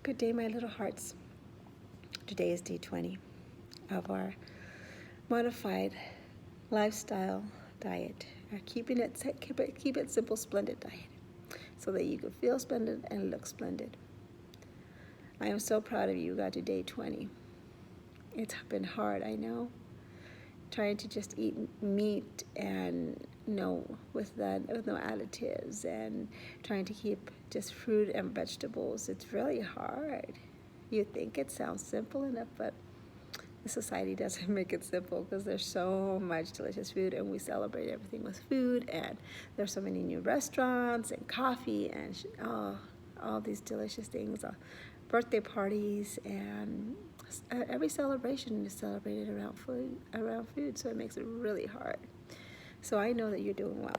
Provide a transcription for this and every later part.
Good day, my little hearts. Today is day 20 of our modified lifestyle diet, our keep it simple, splendid diet, so that you can feel splendid and look splendid. I am so proud of you. You got to day 20. It's been hard, I know, trying to just eat meat and with no additives, and trying to keep just fruit and vegetables. It's really hard. You think it sounds simple enough, but the society doesn't make it simple, because there's so much delicious food, and we celebrate everything with food, and there's so many new restaurants and coffee and all these delicious things, birthday parties, and every celebration is celebrated around food, so it makes it really hard. So I know that you're doing well.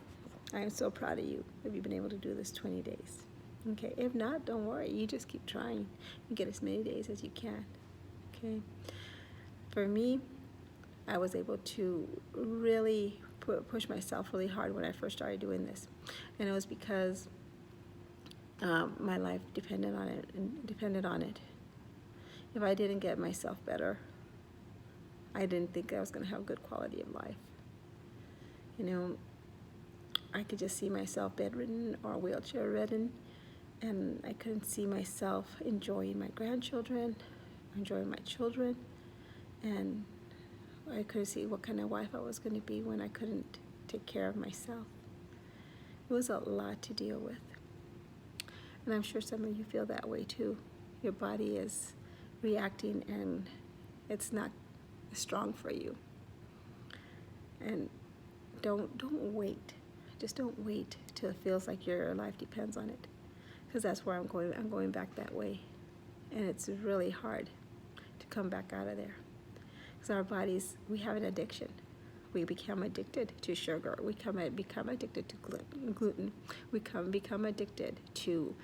I am so proud of you if you've been able to do this 20 days. Okay, if not, don't worry. You just keep trying and get as many days as you can. Okay. For me, I was able to really push myself really hard when I first started doing this, and it was because my life depended on it. If I didn't get myself better, I didn't think I was going to have good quality of life. I could just see myself bedridden or wheelchair-ridden, and I couldn't see myself enjoying my grandchildren, enjoying my children, and I couldn't see what kind of wife I was going to be when I couldn't take care of myself. It was a lot to deal with, and I'm sure some of you feel that way too. Your body is reacting, and it's not strong for you. And don't wait. Just don't wait till it feels like your life depends on it, because that's where I'm going. I'm going back that way, and it's really hard to come back out of there, because our bodies, we have an addiction. We become addicted to sugar. We become addicted to gluten. We become addicted to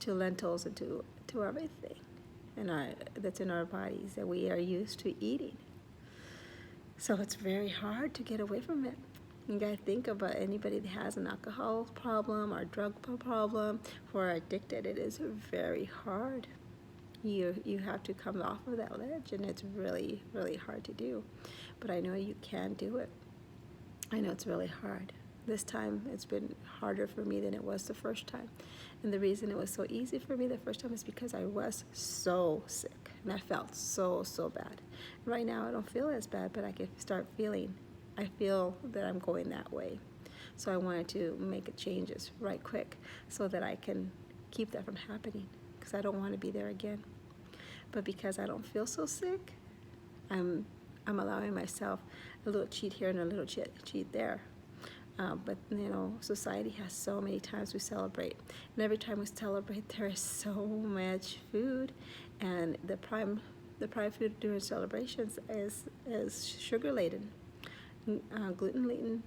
lentils and to everything that's in our bodies that we are used to eating. So it's very hard to get away from it. You gotta think about anybody that has an alcohol problem or drug problem, or addicted. It is very hard. You have to come off of that ledge, and it's really, really hard to do. But I know you can do it. I know it's really hard. This time it's been harder for me than it was the first time. And the reason it was so easy for me the first time is because I was so sick, and I felt so bad. Right now I don't feel as bad, but I feel that I'm going that way. So I wanted to make changes right quick so that I can keep that from happening, because I don't want to be there again. But because I don't feel so sick, I'm allowing myself a little cheat here and a little cheat there. But society has so many times we celebrate, and every time we celebrate, there is so much food, and the prime food during celebrations is sugar laden, gluten laden.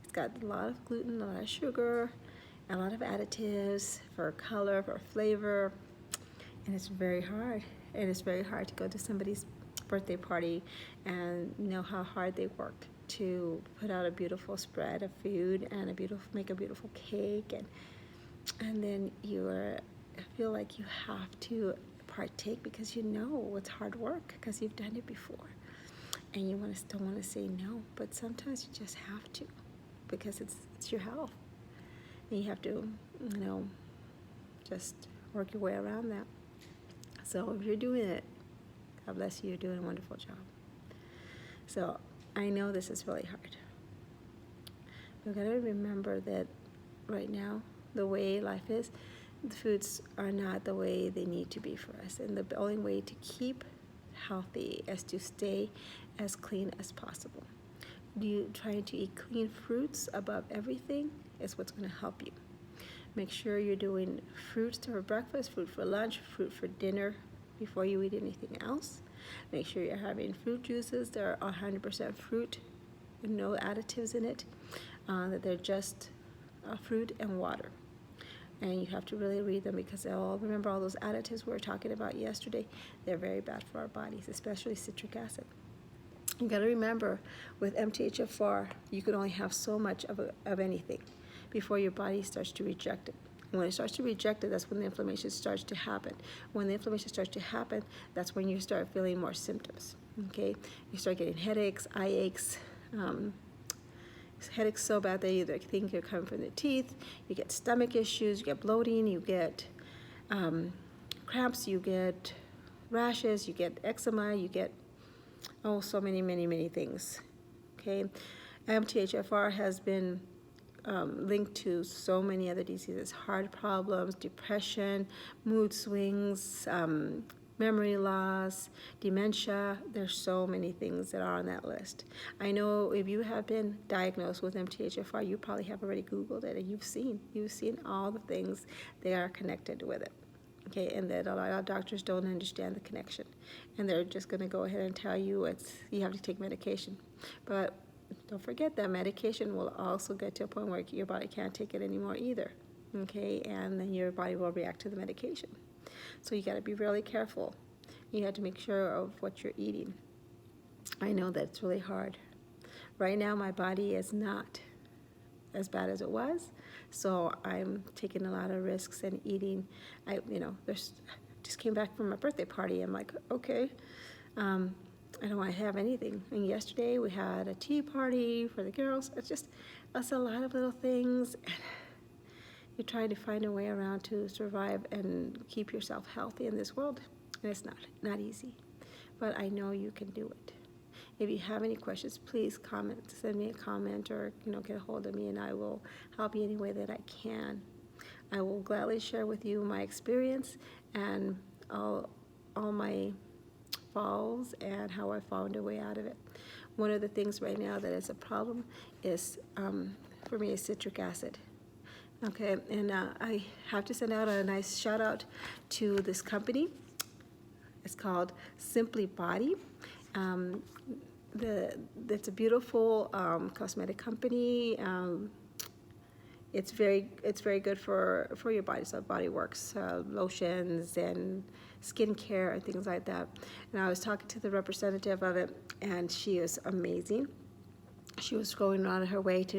It's got a lot of gluten, a lot of sugar, a lot of additives for color, for flavor, and it's very hard. And it's very hard to go to somebody's birthday party and know how hard they work to put out a beautiful spread of food and make a beautiful cake, and then I feel like you have to partake, because it's hard work, because you've done it before, and you still want to say no, but sometimes you just have to, because it's your health, and you have to just work your way around that. So if you're doing it, God bless you, you're doing a wonderful job. So I know this is really hard. We've got to remember that right now, the way life is, the foods are not the way they need to be for us. And the only way to keep healthy is to stay as clean as possible. Trying to eat clean fruits above everything is what's going to help you. Make sure you're doing fruits for breakfast, fruit for lunch, fruit for dinner before you eat anything else. Make sure you're having fruit juices that are 100% fruit with no additives in it, that they're just fruit and water. And you have to really read them, because remember all those additives we were talking about yesterday, they're very bad for our bodies, especially citric acid. You got to remember, with MTHFR, you can only have so much of anything before your body starts to reject it. When it starts to reject it, that's when the inflammation starts to happen. When the inflammation starts to happen, that's when you start feeling more symptoms, okay? You start getting headaches, eye aches, headaches so bad that you either think you're coming from the teeth, you get stomach issues, you get bloating, you get cramps, you get rashes, you get eczema, you get, so many things, okay? MTHFR has been linked to so many other diseases: heart problems, depression, mood swings, memory loss, dementia. There's so many things that are on that list. I know if you have been diagnosed with MTHFR, you probably have already Googled it, and you've seen all the things that are connected with it. Okay, and that a lot of doctors don't understand the connection, and they're just going to go ahead and tell you you have to take medication. But don't forget that medication will also get to a point where your body can't take it anymore either, okay? And then your body will react to the medication. So you got to be really careful. You have to make sure of what you're eating. I know that it's really hard. Right now, my body is not as bad as it was, so I'm taking a lot of risks and eating. Just came back from a birthday party. I'm like, okay. I don't want to have anything. And yesterday we had a tea party for the girls. It's a lot of little things. And you're trying to find a way around to survive and keep yourself healthy in this world. And it's not easy. But I know you can do it. If you have any questions, please send me a comment, or get a hold of me, and I will help you any way that I can. I will gladly share with you my experience and all my falls and how I found a way out of it. One of the things right now that is a problem is, for me, is citric acid. Okay, and I have to send out a nice shout out to this company. It's called Simply Body. It's a beautiful cosmetic company. It's very good for your body. So Body Works, lotions and skincare and things like that. And I was talking to the representative of it, and she is amazing. She was going out of her way to